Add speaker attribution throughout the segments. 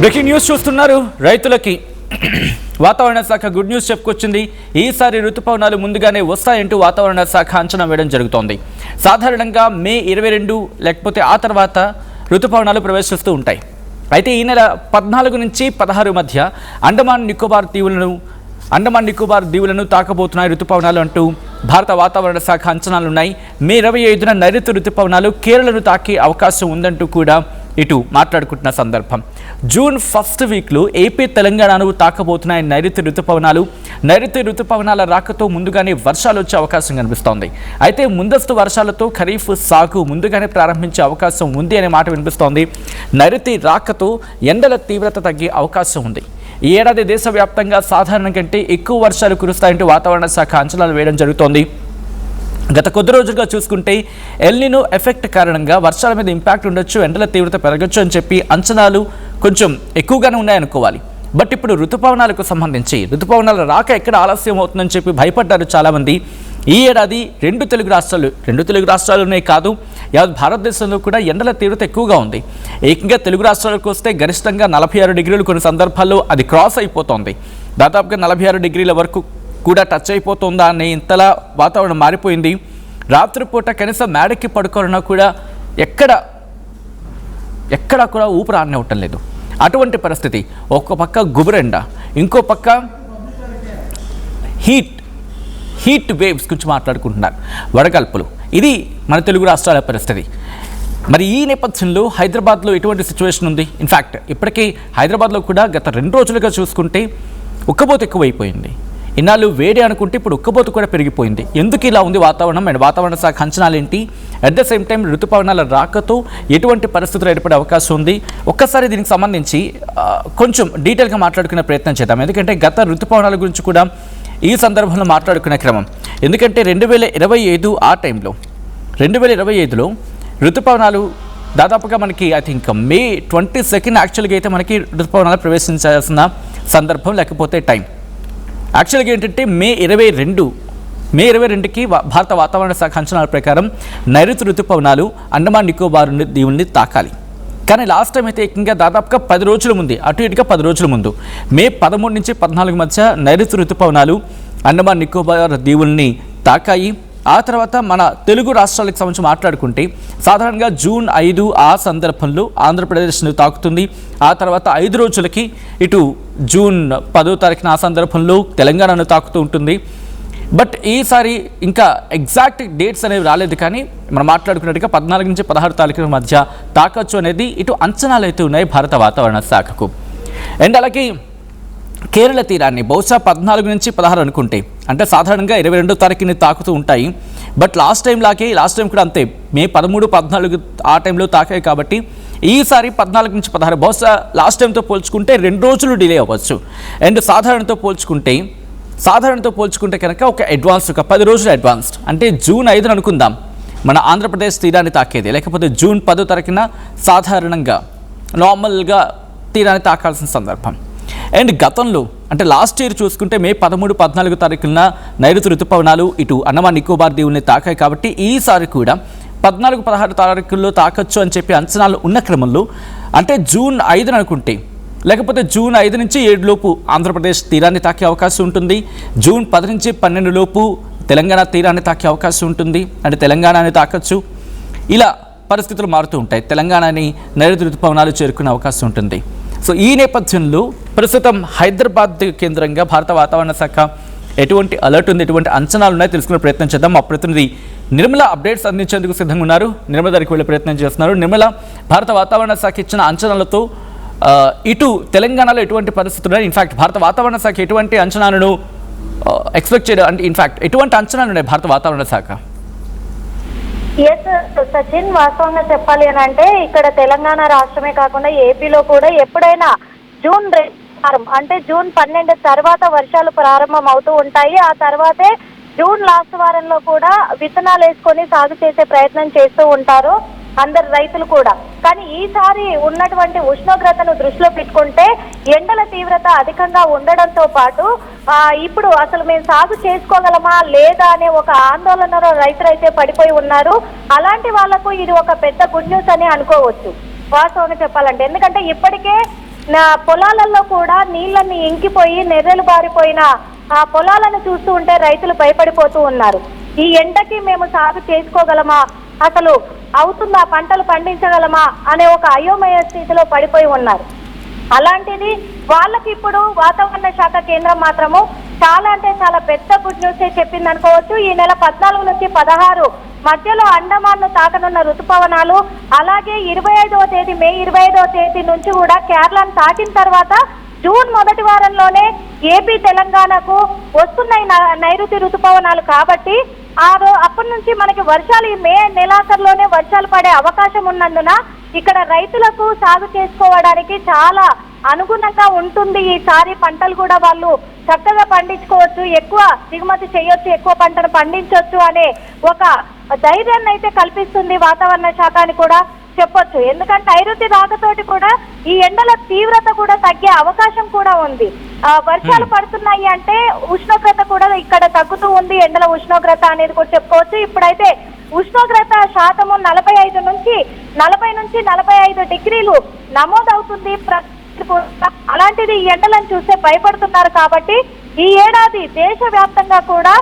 Speaker 1: Breaking news చూస్తున్నారు. రైతులకి వాతావరణ శాఖ గుడ్ న్యూస్ చెప్పుకొచ్చింది. ఈసారి ఋతుపవనాలు ముందుగానే వస్తాయంటూ వాతావరణ శాఖ అంచనా వేయడం జరుగుతోంది. సాధారణంగా మే 22 లేకపోతే ఆ తర్వాత ఋతుపవనాలు ప్రవేశిస్తూ ఉంటాయి. అయితే ఈ నెల 14 నుంచి 16 మధ్య అండమాన్ నికోబార్ దీవులను తాకబోతున్నాయి ఋతుపవనాలు అంటూ భారత వాతావరణ శాఖ అంచనాలున్నాయి. మే 25న నైరుతి ఋతుపవనాలు కేరళను తాకే అవకాశం ఉందంటూ కూడా ఇటు మాట్లాడుకుంటున్న సందర్భం. జూన్ ఫస్ట్ వీక్లో ఏపీ తెలంగాణను తాకబోతున్నాయి నైరుతి ఋతుపవనాలు. నైరుతి ఋతుపవనాల రాకతో ముందుగానే వర్షాలు వచ్చే అవకాశం కనిపిస్తోంది. అయితే ముందస్తు వర్షాలతో ఖరీఫ్ సాగు ముందుగానే ప్రారంభించే అవకాశం ఉంది అనే మాట వినిపిస్తోంది. నైరుతి రాకతో ఎండల తీవ్రత తగ్గే అవకాశం ఉంది. ఈ ఏడాది దేశవ్యాప్తంగా సాధారణం కంటే ఎక్కువ వర్షాలు కురుస్తాయంటూ వాతావరణ శాఖ అంచనాలు వేయడం జరుగుతోంది. గత కొద్ది రోజులుగా చూసుకుంటే ఎల్నినో ఎఫెక్ట్ కారణంగా వర్షాల మీద ఇంపాక్ట్ ఉండొచ్చు, ఎండల తీవ్రత పెరగచ్చు అని చెప్పి అంచనాలు కొంచెం ఎక్కువగానే ఉన్నాయనుకోవాలి. బట్ ఇప్పుడు ఋతుపవనాలకు సంబంధించి ఋతుపవనాల రాక ఎక్కడ ఆలస్యం అవుతుందని చెప్పి భయపడ్డారు చాలామంది. ఈ ఏడాది రెండు తెలుగు రాష్ట్రాల్లోనే కాదు, యావత్ భారతదేశంలో కూడా ఎండల తీవ్రత ఎక్కువగా ఉంది. ఏకంగా తెలుగు రాష్ట్రాలకు వస్తే గరిష్టంగా 46 డిగ్రీలు కొన్ని సందర్భాల్లో అది క్రాస్ అయిపోతుంది. దాదాపుగా 46 డిగ్రీల వరకు కూడా టచ్ అయిపోతుందా అనే ఇంతలా వాతావరణం మారిపోయింది. రాత్రిపూట కనీసం మేడకి పడుకోవాలన్నా కూడా ఎక్కడా కూడా ఊపిరి ఆడనివ్వటం లేదు. అటువంటి పరిస్థితి. ఒక పక్క గుబురెండ, ఇంకో పక్క హీట్ వేవ్స్ గురించి మాట్లాడుకుంటున్నారు, వడగల్పులు. ఇది మన తెలుగు రాష్ట్రాల పరిస్థితి. మరి ఈ నేపథ్యంలో హైదరాబాద్లో ఎటువంటి సిచ్యువేషన్ ఉంది? ఇన్ఫ్యాక్ట్ ఇప్పటికీ హైదరాబాద్లో కూడా గత 2 రోజులుగా చూసుకుంటే ఉక్కబోత ఎక్కువైపోయింది. ఇన్నాళ్ళు వేడి అనుకుంటే ఇప్పుడు ఉక్కబోతు కూడా పెరిగిపోయింది. ఎందుకు ఇలా ఉంది వాతావరణం అండ్ వాతావరణ శాఖ అంచనాలు ఏంటి? అట్ ద సేమ్ టైం ఋతుపవనాల రాకతో ఎటువంటి పరిస్థితులు ఏర్పడే అవకాశం ఉంది? ఒక్కసారి దీనికి సంబంధించి కొంచెం డీటెయిల్గా మాట్లాడుకునే ప్రయత్నం చేద్దాం. ఎందుకంటే గత ఋతుపవనాల గురించి కూడా ఈ సందర్భంలో మాట్లాడుకునే క్రమం. ఎందుకంటే 2025 ఆ టైంలో 2025లో ఋతుపవనాలు దాదాపుగా మనకి ఐ థింక్ మే 22 యాక్చువల్గా అయితే మనకి ఋతుపవనాలు ప్రవేశించాల్సిన సందర్భం, లేకపోతే టైం యాక్చువల్గా ఏంటంటే మే 22కి భారత వాతావరణ శాఖ అంచనాల ప్రకారం నైరుతి ఋతుపవనాలు అండమాన్ నికోబార్ దీవుల్ని తాకాలి. కానీ లాస్ట్ టైం అయితే ఏకంగా దాదాపుగా 10 రోజుల ముందు, అటు ఇటుగా 10 రోజుల ముందు మే 13 నుంచి 14 మధ్య నైరుతి ఋతుపవనాలు అండమాన్ నికోబార్ దీవుల్ని తాకాయి. ఆ తర్వాత మన తెలుగు రాష్ట్రాలకు సంబంధించి మాట్లాడుకుంటే సాధారణంగా జూన్ 5 ఆ సందర్భంలో ఆంధ్రప్రదేశ్ను తాకుతుంది. ఆ తర్వాత 5 రోజులకి ఇటు జూన్ 10వ తారీఖున ఆ సందర్భంలో తెలంగాణను తాకుతూ ఉంటుంది. బట్ ఈసారి ఇంకా ఎగ్జాక్ట్ డేట్స్ అనేవి రాలేదు. కానీ మనం మాట్లాడుకున్నట్టుగా 14 నుంచి 16 తారీఖుల మధ్య తాకచ్చు అనేది ఇటు అంచనాలు అయితే ఉన్నాయి భారత వాతావరణ శాఖకు. అండ్ అలాగే కేరళ తీరాన్ని బహుశా 14 నుంచి 16 అనుకుంటే, అంటే సాధారణంగా 22వ తారీఖుని తాకుతూ ఉంటాయి. బట్ లాస్ట్ టైం కూడా అంతే, మే 13, 14 ఆ టైంలో తాకాయి. కాబట్టి ఈసారి 14 నుంచి 16 బహుశా లాస్ట్ టైంతో పోల్చుకుంటే 2 రోజులు డిలే అవ్వచ్చు. అండ్ సాధారణతో పోల్చుకుంటే కనుక ఒక 10 రోజులు అడ్వాన్స్డ్, అంటే జూన్ 5 అనుకుందాం మన ఆంధ్రప్రదేశ్ తీరాన్ని తాకేది, లేకపోతే జూన్ 10వ తారీఖున సాధారణంగా నార్మల్గా తీరాన్ని తాకాల్సిన సందర్భం. అండ్ గతంలో అంటే లాస్ట్ ఇయర్ చూసుకుంటే మే 13, 14 తారీఖున నైరుతి ఋతుపవనాలు ఇటు అండమాన్ నికోబార్ దీవుల్ని తాకాయి. కాబట్టి ఈసారి కూడా 14, 16 తారీఖుల్లో తాకచ్చు అని చెప్పి అంచనాలు ఉన్న క్రమంలో, అంటే జూన్ 5 అనుకుంటే, లేకపోతే జూన్ 5 నుంచి 7 లోపు ఆంధ్రప్రదేశ్ తీరాన్ని తాకే అవకాశం ఉంటుంది. జూన్ 10 నుంచి 12 లోపు తెలంగాణ తీరాన్ని తాకే అవకాశం ఉంటుంది, అంటే తెలంగాణని తాకచ్చు. ఇలా పరిస్థితులు మారుతూ ఉంటాయి. తెలంగాణని నైరుతి ఋతుపవనాలు చేరుకునే అవకాశం ఉంటుంది. సో ఈ నేపథ్యంలో ప్రస్తుతం హైదరాబాద్ కేంద్రంగా భారత వాతావరణ శాఖ ఎటువంటి అలర్ట్ ఉంది, ఎటువంటి అంచనాలు ఉన్నాయో తెలుసుకునే ప్రయత్నం చేద్దాం. మా ప్రతినిధి నిర్మల అప్డేట్స్ అందించేందుకు సిద్ధంగా ఉన్నారు. నిర్మల దగ్గరికి వెళ్ళే ప్రయత్నం చేస్తున్నారు. నిర్మల, భారత వాతావరణ శాఖ ఇచ్చిన అంచనాలతో ఇటు తెలంగాణలో ఎటువంటి పరిస్థితులు ఉన్నాయి? ఇన్ఫాక్ట్ భారత వాతావరణ శాఖ ఎటువంటి అంచనాలను ఎక్స్పెక్ట్ చేయడం, అంటే ఇన్ఫాక్ట్ ఎటువంటి అంచనాలు ఉన్నాయి భారత వాతావరణ శాఖ?
Speaker 2: ఎస్ సచిన్, వాస్తవంగా చెప్పాలి అని అంటే ఇక్కడ తెలంగాణ రాష్ట్రమే కాకుండా ఏపీలో కూడా ఎప్పుడైనా జూన్ అంటే జూన్ 12 తర్వాత వర్షాలు ప్రారంభం అవుతూ ఉంటాయి. ఆ తర్వాతే జూన్ లాస్ట్ వారంలో కూడా విత్తనాలు వేసుకొని సాగు చేసే ప్రయత్నం చేస్తూ ఉంటారు అందరు రైతులు కూడా. కానీ ఈసారి ఉన్నటువంటి ఉష్ణోగ్రతను దృష్టిలో పెట్టుకుంటే ఎండల తీవ్రత అధికంగా ఉండడంతో పాటు ఇప్పుడు అసలు మేము సాగు చేసుకోగలమా లేదా అనే ఒక ఆందోళనలో రైతులైతే పడిపోయి ఉన్నారు. అలాంటి వాళ్లకు ఇది ఒక పెద్ద గుడ్ న్యూస్ అని అనుకోవచ్చు వాస్తవంగా చెప్పాలంటే. ఎందుకంటే ఇప్పటికే పొలాలలో కూడా నీళ్ళని ఇంకిపోయి నెర్రెలు బారిపోయిన ఆ పొలాలను చూస్తూ ఉంటే రైతులు భయపడిపోతూ ఉన్నారు. ఈ ఎండకి మేము సాగు చేసుకోగలమా, అసలు అవుతుందా, పంటలు పండించగలమా అనే ఒక అయోమయ స్థితిలో పడిపోయి ఉన్నారు. అలాంటిది వాళ్ళకి ఇప్పుడు వాతావరణ శాఖ కేంద్రం మాత్రము చాలా అంటే చాలా పెద్ద గుడ్ న్యూస్ చెప్పింది అనుకోవచ్చు. ఈ నెల 14 నుంచి 16 మధ్యలో అండమాన్ ను తాకనున్న ఋతుపవనాలు, అలాగే 25వ తేదీ మే 25వ తేదీ నుంచి కూడా కేరళను తాకిన తర్వాత జూన్ మొదటి వారంలోనే ఏపీ తెలంగాణకు వస్తున్నాయి నైరుతి ఋతుపవనాలు. కాబట్టి అప్పటి నుంచి మనకి వర్షాలు ఈ మే నెలాఖరులోనే వర్షాలు పడే అవకాశం ఉన్నందున ఇక్కడ రైతులకు సాగు చేసుకోవడానికి చాలా అనుగుణంగా ఉంటుంది. ఈసారి పంటలు కూడా వాళ్ళు చక్కగా పండించుకోవచ్చు, ఎక్కువ దిగుమతి చేయొచ్చు, ఎక్కువ పంటను పండించవచ్చు అనే ఒక ధైర్యాన్ని అయితే కల్పిస్తుంది వాతావరణ శాఖ అని కూడా చెప్పొచ్చు. ఎందుకంటే నైరుతి రాకతోటి కూడా ఈ ఎండల తీవ్రత కూడా తగ్గే అవకాశం కూడా ఉంది. వర్షాలు పడుతున్నాయి అంటే ఉష్ణోగ్రత కూడా ఇక్కడ తగ్గుతూ ఉంది, ఎండల ఉష్ణోగ్రత అనేది కూడా చెప్పుకోవచ్చు. ఇప్పుడైతే ఉష్ణోగ్రత శాతము 40 నుంచి 45 డిగ్రీలు నమోదవుతుంది. అలాంటిది ఈ ఎండలను చూస్తే భయపడుతున్నారు. కాబట్టి ఈ ఏడాది దేశవ్యాప్తంగా కూడా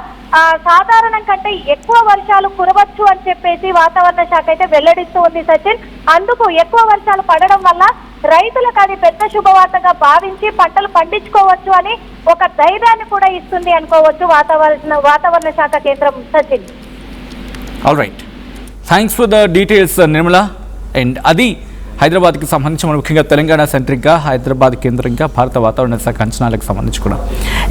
Speaker 2: సాధారణం కంటే ఎక్కువ వర్షాలు కురవచ్చు అని చెప్పేసి వాతావరణ శాఖ అయితే వెల్లడిస్తూ ఉంది సచిన్. అందుకు ఎక్కువ వర్షాలు పడడం వల్ల రైతులకు అది పెద్ద శుభవార్తగా భావించి పంటలు పండించుకోవచ్చు అని ఒక ధైర్యాన్ని కూడా ఇస్తుంది అనుకోవచ్చు వాతావరణ శాఖ కేంద్రం Sachin.
Speaker 1: All right, thanks for the details Nirmala. And అది హైదరాబాద్కి సంబంధించి మనం ముఖ్యంగా తెలంగాణ సెంట్రిక్గా హైదరాబాద్ కేంద్రంగా భారత వాతావరణ శాఖ అంచనాలకు సంబంధించి కూడా.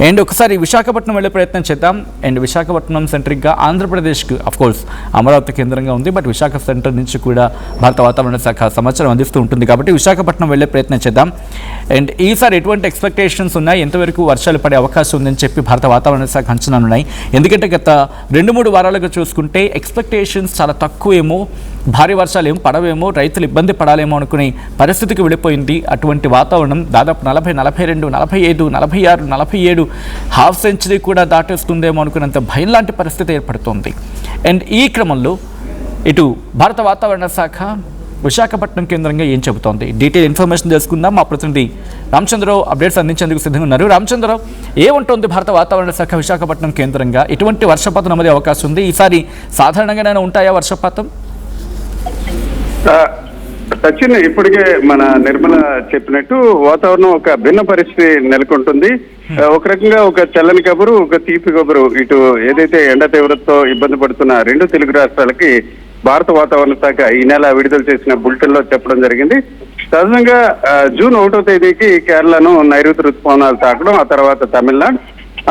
Speaker 1: అండ్ ఒకసారి విశాఖపట్నం వెళ్ళే ప్రయత్నం చేద్దాం. అండ్ విశాఖపట్నం సెంట్రిక్గా ఆంధ్రప్రదేశ్కి అఫ్కోర్స్ అమరావతి కేంద్రంగా ఉంది, బట్ విశాఖ సెంటర్ నుంచి కూడా భారత వాతావరణ శాఖ సమాచారం అందిస్తూ ఉంటుంది. కాబట్టి విశాఖపట్నం వెళ్ళే ప్రయత్నం చేద్దాం. అండ్ ఈసారి ఎటువంటి ఎక్స్పెక్టేషన్స్ ఉన్నాయి, ఎంతవరకు వర్షాలు పడే అవకాశం ఉందని చెప్పి భారత వాతావరణ శాఖ అంచనాలు ఉన్నాయి? ఎందుకంటే గత 2-3 వారాలుగా చూసుకుంటే ఎక్స్పెక్టేషన్స్ చాలా తక్కువేమో, భారీ వర్షాలు ఏమో పడవేమో, రైతులు ఇబ్బంది పడాలేమో అనుకునే పరిస్థితికి వెళ్ళిపోయింది. అటువంటి వాతావరణం దాదాపు 40, 42, 45, 46, 47 హాఫ్ సెంచరీ కూడా దాటేస్తుందేమో అనుకున్నంత భయం లాంటి పరిస్థితి ఏర్పడుతుంది. అండ్ ఈ క్రమంలో ఇటు భారత వాతావరణ శాఖ విశాఖపట్నం కేంద్రంగా ఏం చెబుతోంది, డీటెయిల్ ఇన్ఫర్మేషన్ తెలుసుకుందాం. మా ప్రతినిధి రామచంద్రరావు అప్డేట్స్ అందించేందుకు సిద్ధంగా ఉన్నారు. రామచంద్రరావు, ఏముంటుంది భారత వాతావరణ శాఖ విశాఖపట్నం కేంద్రంగా? ఎటువంటి వర్షపాతం నమోదే అవకాశం ఉంది? ఈసారి సాధారణంగానే ఉంటాయా వర్షపాతం?
Speaker 3: సచిన్, ఇప్పటికే మన నిర్మల చెప్పినట్టు వాతావరణం ఒక భిన్న పరిస్థితి నెలకొంటుంది. ఒక రకంగా ఒక చల్లని కబురు, ఒక తీపి కబురు. ఇటు ఏదైతే ఎండ తీవ్రతతో ఇబ్బంది పడుతున్న 2 తెలుగు రాష్ట్రాలకి భారత వాతావరణ శాఖ ఈ నెల విడుదల చేసిన బులెటిన్ లో చెప్పడం జరిగింది. సహజంగా జూన్ 1వ తేదీకి కేరళను నైరుతి ఋతుపవనాలు తాకడం, ఆ తర్వాత తమిళనాడు,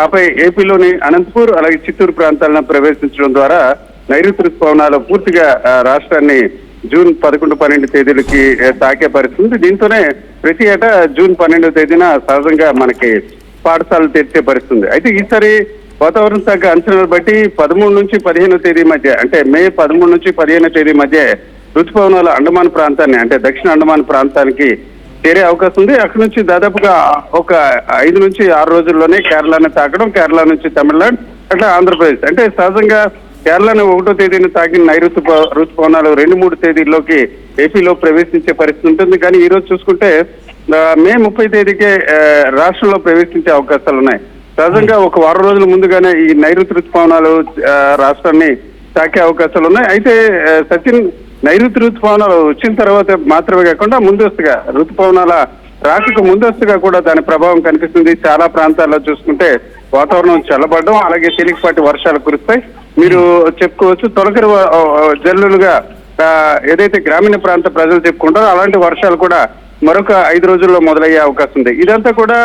Speaker 3: ఆపై ఏపీలోని అనంతపూర్ అలాగే చిత్తూరు ప్రాంతాలను ప్రవేశించడం ద్వారా నైరుతి ఋతుపవనాలు పూర్తిగా రాష్ట్రాన్ని జూన్ 11, 12 తేదీలకి తాకే పరిస్థితి. దీంతోనే ప్రతి ఏటా జూన్ 12వ తేదీన సహజంగా మనకి పాఠశాలలు తెరిచే పరిస్థితి. అయితే ఈసారి వాతావరణ శాఖ అంచనాలు బట్టి 13 నుంచి 15వ తేదీ మధ్య, అంటే మే 13 నుంచి 15వ తేదీ మధ్య ఋతుపవనాలు అండమాన్ ప్రాంతాన్ని, అంటే దక్షిణ అండమాన్ ప్రాంతానికి చేరే అవకాశం ఉంది. అక్కడి నుంచి దాదాపుగా ఒక 5 నుంచి 6 రోజుల్లోనే కేరళని తాకడం, కేరళ నుంచి తమిళనాడు, అట్లా ఆంధ్రప్రదేశ్. అంటే సహజంగా కేరళను 1వ తేదీని తాకిన నైరుతి ఋతుపవనాలు 2-3 తేదీల్లోకి ఏపీలో ప్రవేశించే పరిస్థితి ఉంటుంది. కానీ ఈ రోజు చూసుకుంటే మే 30 తేదీకే రాష్ట్రంలో ప్రవేశించే అవకాశాలు ఉన్నాయి. సహజంగా ఒక వారం రోజుల ముందుగానే ఈ నైరుతి ఋతుపవనాలు రాష్ట్రాన్ని తాకే అవకాశాలు ఉన్నాయి. అయితే సచిన్, నైరుతి ఋతుపవనాలు వచ్చిన తర్వాత మాత్రమే కాకుండా ముందస్తుగా ఋతుపవనాల రాకకు ముందస్తుగా కూడా దాని ప్రభావం కనిపిస్తుంది. చాలా ప్రాంతాల్లో చూసుకుంటే వాతావరణం చల్లబడడం, అలాగే తేలికపాటి వర్షాలు కురుస్తాయి. మీరు చెప్పుకోవచ్చు తొలకరి జల్లులుగా ఏదైతే గ్రామీణ ప్రాంత ప్రజలు చెప్పుకుంటారో అలాంటి వర్షాలు కూడా మరొక 5 రోజుల్లో మొదలయ్యే అవకాశం ఉంది. ఇదంతా కూడా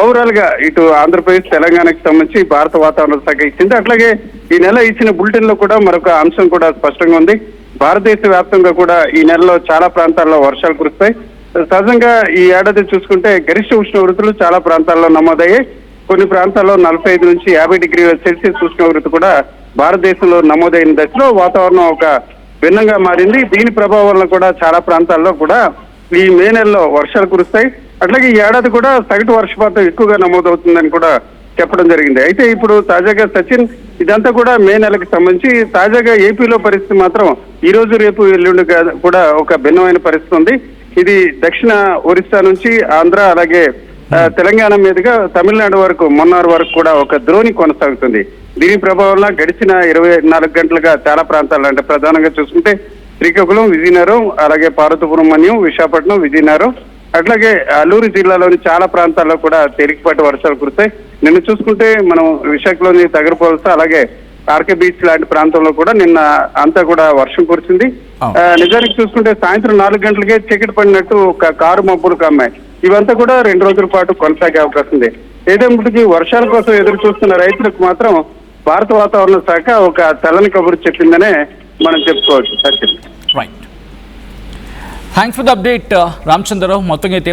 Speaker 3: ఓవరాల్ గా ఇటు ఆంధ్రప్రదేశ్, తెలంగాణకి సంబంధించి భారత వాతావరణ శాఖ ఇచ్చింది. అట్లాగే ఈ నెల ఇచ్చిన బులెటిన్ లో కూడా మరొక అంశం కూడా స్పష్టంగా ఉంది. భారతదేశ వ్యాప్తంగా కూడా ఈ నెలలో చాలా ప్రాంతాల్లో వర్షాలు కురుస్తాయి. సహజంగా ఈ ఏడాది చూసుకుంటే గరిష్ట ఉష్ణోగ్రతలు చాలా ప్రాంతాల్లో నమోదయ్యాయి. కొన్ని ప్రాంతాల్లో 45 నుంచి 50 డిగ్రీల సెల్సియస్ ఉష్ణోగ్రత కూడా భారతదేశంలో నమోదైన దశలో వాతావరణం ఒక భిన్నంగా మారింది. దీని ప్రభావం వల్ల కూడా చాలా ప్రాంతాల్లో కూడా ఈ మే నెలలో వర్షాలు కురుస్తాయి. అట్లాగే ఈ ఏడాది కూడా సగటు వర్షపాతం ఎక్కువగా నమోదవుతుందని కూడా చెప్పడం జరిగింది. అయితే ఇప్పుడు తాజాగా సచిన్, ఇదంతా కూడా మే నెలకు సంబంధించి తాజాగా ఏపీలో పరిస్థితి మాత్రం ఈ రోజు రేపు ఎల్లుండి కూడా ఒక భిన్నమైన పరిస్థితి ఉంది. ఇది దక్షిణ ఒరిస్సా నుంచి ఆంధ్ర అలాగే తెలంగాణ మీదుగా తమిళనాడు వరకు మొన్నార్ వరకు కూడా ఒక ద్రోణి కొనసాగుతుంది. దీని ప్రభావంలో గడిచిన 24 గంటలుగా చాలా ప్రాంతాలు, అంటే ప్రధానంగా చూసుకుంటే శ్రీకాకుళం, విజయనగరం, అలాగే పార్వతీపురం మన్యం, విశాఖపట్నం, విజయనగరం, అట్లాగే అల్లూరు జిల్లాలోని చాలా ప్రాంతాల్లో కూడా తేలికపాటి వర్షాలు కురుస్తాయి. నిన్న చూసుకుంటే మనం విశాఖలోని తగరపోల్స అలాగే ఆర్కే బీచ్ లాంటి ప్రాంతంలో కూడా నిన్న అంతా కూడా వర్షం కురిసింది. నిజానికి చూసుకుంటే సాయంత్రం 4 గంటలకే చీకటి పడినట్టు ఒక కారు మబ్బులు కమ్మాయి. ఇవంతా కూడా 2 రోజుల పాటు కొనసాగే అవకాశం ఉంది. ఏదేమిటికి వర్షాల కోసం ఎదురు చూస్తున్న రైతులకు మాత్రం భారత వాతావరణ శాఖ ఒక తెల్లని కబురు చెప్పిందనే మనం చెప్పుకోవచ్చు. Sachin,
Speaker 1: right, thanks for the update Ramachandra Rao. మొత్తంగా అయితే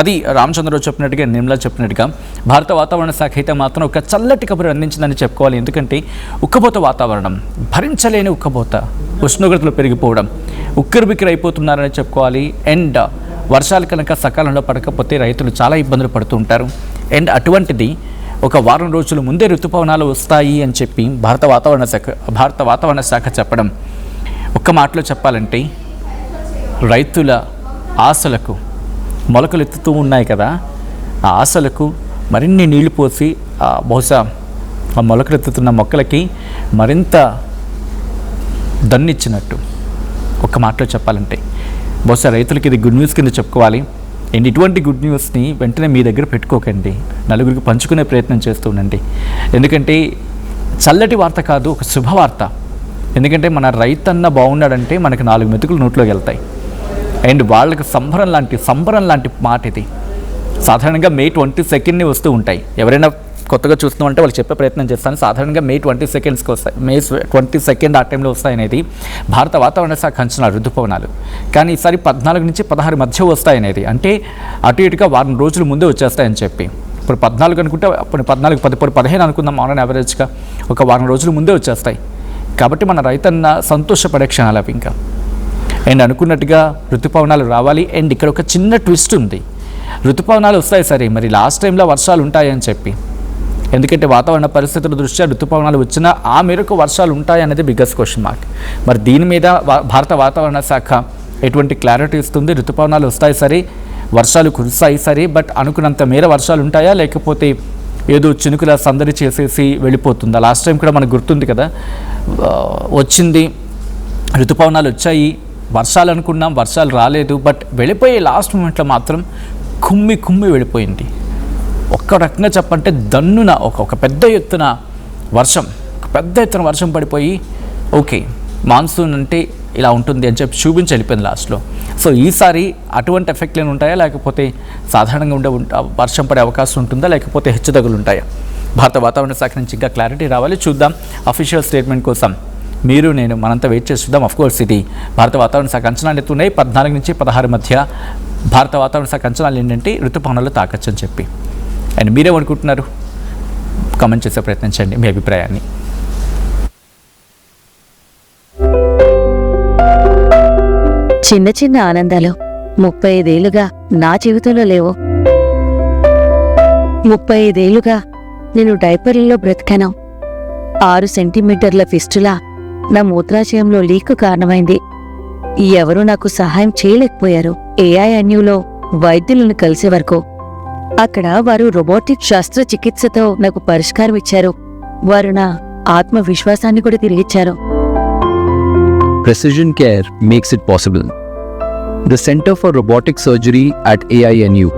Speaker 1: అది రామచంద్రరావు చెప్పినట్టుగా, నిర్మలా చెప్పినట్టుగా భారత వాతావరణ శాఖ అయితే మాత్రం ఒక చల్లటి కబురు అందించిందని చెప్పుకోవాలి. ఎందుకంటే ఉక్కబోత వాతావరణం, భరించలేని ఉక్కబోత, ఉష్ణోగ్రతలు పెరిగిపోవడం, ఉక్కిరిబిక్కిరి అయిపోతున్నారని చెప్పుకోవాలి. అండ్ వర్షాలు కనుక సకాలంలో పడకపోతే రైతులు చాలా ఇబ్బందులు పడుతూ ఉంటారు. అండ్ అటువంటిది ఒక వారం రోజుల ముందే ఋతుపవనాలు వస్తాయి అని చెప్పి భారత వాతావరణ శాఖ చెప్పడం, ఒక్క మాటలో చెప్పాలంటే రైతుల ఆశలకు మొలకలు ఎత్తుతూ ఉన్నాయి కదా, ఆ ఆశలకు మరిన్ని నీళ్లు పోసి బహుశా ఆ మొలకలు ఎత్తుతున్న మొక్కలకి మరింత దన్నిచ్చినట్టు ఒక్క మాటలో చెప్పాలంటే బహుశా రైతులకి ఇది గుడ్ న్యూస్ కింద చెప్పుకోవాలి. అండ్ ఇటువంటి గుడ్ న్యూస్ని వెంటనే మీ దగ్గర పెట్టుకోకండి, నలుగురికి పంచుకునే ప్రయత్నం చేస్తూ ఉండండి. ఎందుకంటే చల్లటి వార్త కాదు, ఒక శుభవార్త. ఎందుకంటే మన రైతన్న బాగున్నాడంటే మనకి 4 మెతుకులు నోట్లోకి వెళ్తాయి. అండ్ వాళ్ళకి సంబరం లాంటి మాట ఇది. సాధారణంగా May 22 వస్తూ ఉంటాయి. ఎవరైనా కొత్తగా చూస్తున్నామంటే వాళ్ళు చెప్పే ప్రయత్నం చేస్తాను. సాధారణంగా May 22కి వస్తాయి, May 22 ఆ టైంలో వస్తాయనేది భారత వాతావరణ శాఖ అంచనా ఋతుపవనాలు. కానీ ఈసారి 14 నుంచి 16 మధ్య వస్తాయనేది, అంటే అటు ఇటుగా వారం రోజుల ముందే వచ్చేస్తాయని చెప్పి. ఇప్పుడు 14 అనుకుంటే అప్పుడు 14, 10, 15 అనుకుందాం ఆన్ యావరేజ్గా, ఒక వారం రోజుల ముందే వచ్చేస్తాయి. కాబట్టి మన రైతన్న సంతోషపడే క్షణాలు అవి ఇంకా. అండ్ అనుకున్నట్టుగా ఋతుపవనాలు రావాలి. అండ్ ఇక్కడ ఒక చిన్న ట్విస్ట్ ఉంది. ఋతుపవనాలు వస్తాయి సరే, మరి లాస్ట్ టైంలో వర్షాలు ఉంటాయని చెప్పి, ఎందుకంటే వాతావరణ పరిస్థితుల దృష్ట్యా ఋతుపవనాలు వచ్చినా ఆ మేరకు వర్షాలు ఉంటాయనేది బిగ్గెస్ట్ క్వశ్చన్ మార్క్. మరి దీని మీద భారత వాతావరణ శాఖ ఎటువంటి క్లారిటీ ఇస్తుంది? ఋతుపవనాలు వస్తాయి సరే, వర్షాలు కురుస్తాయి సరే, బట్ అనుకున్నంత మేర వర్షాలు ఉంటాయా, లేకపోతే ఏదో చినుకుల సందడి చేసేసి వెళ్ళిపోతుందా? లాస్ట్ టైం కూడా మనకు గుర్తుంది కదా, వచ్చింది ఋతుపవనాలు వచ్చాయి, వర్షాలు అనుకున్నాం, వర్షాలు రాలేదు, బట్ వెళ్ళిపోయే లాస్ట్ మూమెంట్లో మాత్రం కుమ్మి వెళ్ళిపోయింది. ఒక్క రకంగా చెప్పంటే దన్నున ఒక పెద్ద ఎత్తున వర్షం పడిపోయి ఓకే మాన్సూన్ అంటే ఇలా ఉంటుంది అని చెప్పి చూపించి వెళ్ళిపోయింది లాస్ట్లో. సో ఈసారి అటువంటి ఎఫెక్ట్లు ఏమి ఉంటాయా, లేకపోతే సాధారణంగా వర్షం పడే అవకాశం ఉంటుందా, లేకపోతే హెచ్చుతగులు ఉంటాయా? భారత వాతావరణ శాఖ నుంచి ఇంకా క్లారిటీ రావాలి, చూద్దాం. అఫీషియల్ స్టేట్మెంట్ కోసం మీరు నేను మనంతా వెయిట్ చేసి చూద్దాం. అఫ్కోర్స్ ఇది భారత వాతావరణ శాఖ అంచనాలు ఎత్తున్నాయి. 14 నుంచి 16 మధ్య భారత వాతావరణ శాఖ అంచనాలు ఏంటంటే ఋతుపవనాలు తాకొచ్చు అని చెప్పి. అండ్ మీరేమనుకుంటున్నారు? కామెంట్ చేసే ప్రయత్నం చేయండి మీ అభిప్రాయాన్ని.
Speaker 4: చిన్న చిన్న ఆనందాలు 35 ఏళ్లుగా నా జీవితంలో లేవు. 35 ఏళ్లుగా నేను డైపర్లలో బ్రతికాను. 6 సెంటీమీటర్ల ఫిస్టులా నా మూత్రాశయంలో లీకు కారణమైంది. ఎవరూ నాకు సహాయం చేయలేకపోయారు. AINUలో వైద్యులను కలిసే వరకు. అక్కడ వారు రోబోటిక్ శస్త్రచికిత్సతో నాకు పరిష్కారం ఇచ్చారు. వారు నా ఆత్మవిశ్వాసాన్ని కూడా తిరిగిచ్చారు.
Speaker 5: Precision care makes it possible. The Center for Robotic Surgery at AINU